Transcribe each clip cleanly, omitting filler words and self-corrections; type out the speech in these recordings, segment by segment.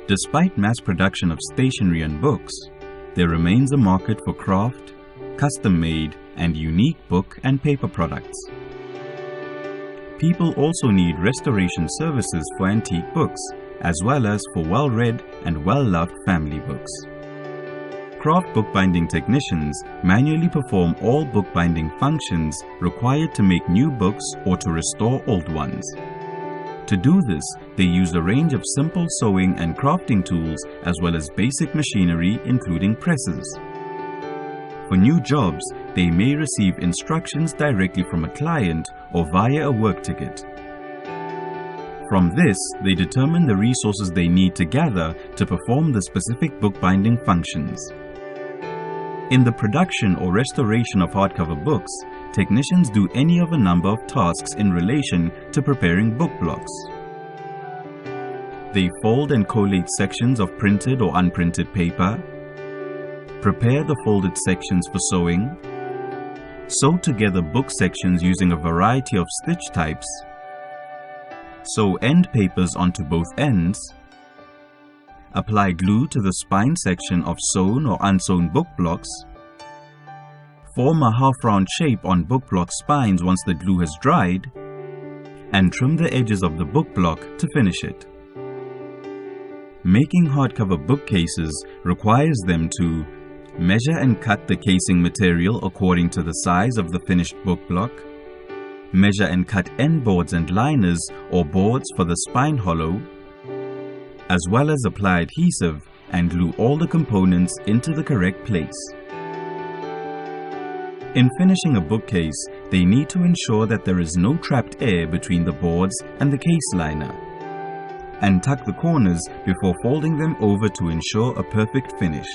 Despite mass production of stationery and books, there remains a market for craft, custom-made, and unique book and paper products. People also need restoration services for antique books, as well as for well-read and well-loved family books. Craft bookbinding technicians manually perform all bookbinding functions required to make new books or to restore old ones. To do this, they use a range of simple sewing and crafting tools as well as basic machinery including presses. For new jobs, they may receive instructions directly from a client or via a work ticket. From this, they determine the resources they need to gather to perform the specific bookbinding functions. In the production or restoration of hardcover books, technicians do any of a number of tasks in relation to preparing book blocks. They fold and collate sections of printed or unprinted paper, prepare the folded sections for sewing, sew together book sections using a variety of stitch types, sew end papers onto both ends, apply glue to the spine section of sewn or unsewn book blocks, form a half-round shape on book block spines once the glue has dried, and trim the edges of the book block to finish it. Making hardcover bookcases requires them to measure and cut the casing material according to the size of the finished book block, measure and cut end boards and liners or boards for the spine hollow, as well as apply adhesive and glue all the components into the correct place. In finishing a bookcase, they need to ensure that there is no trapped air between the boards and the case liner, and tuck the corners before folding them over to ensure a perfect finish.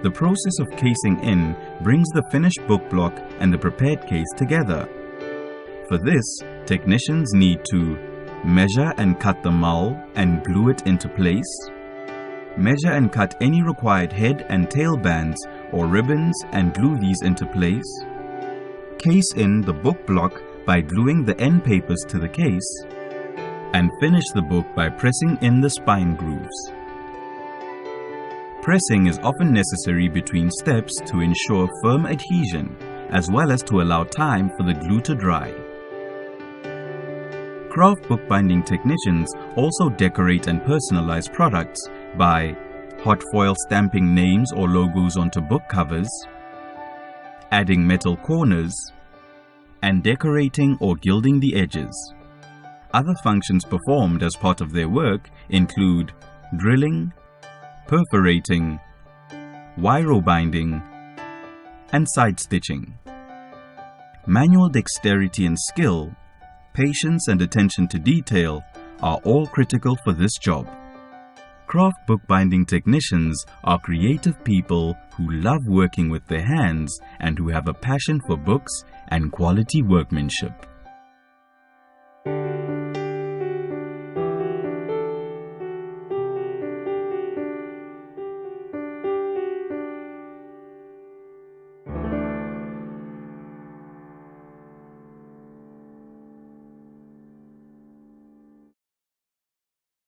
The process of casing in brings the finished book block and the prepared case together. For this, technicians need to measure and cut the mull and glue it into place, measure and cut any required head and tail bands or ribbons and glue these into place, case in the book block by gluing the end papers to the case, and finish the book by pressing in the spine grooves. Pressing is often necessary between steps to ensure firm adhesion, as well as to allow time for the glue to dry. Craft bookbinding technicians also decorate and personalize products by hot foil stamping names or logos onto book covers, adding metal corners, and decorating or gilding the edges. Other functions performed as part of their work include drilling, perforating, wire binding, and side stitching. Manual dexterity and skill, patience and attention to detail are all critical for this job. Craft bookbinding technicians are creative people who love working with their hands and who have a passion for books and quality workmanship.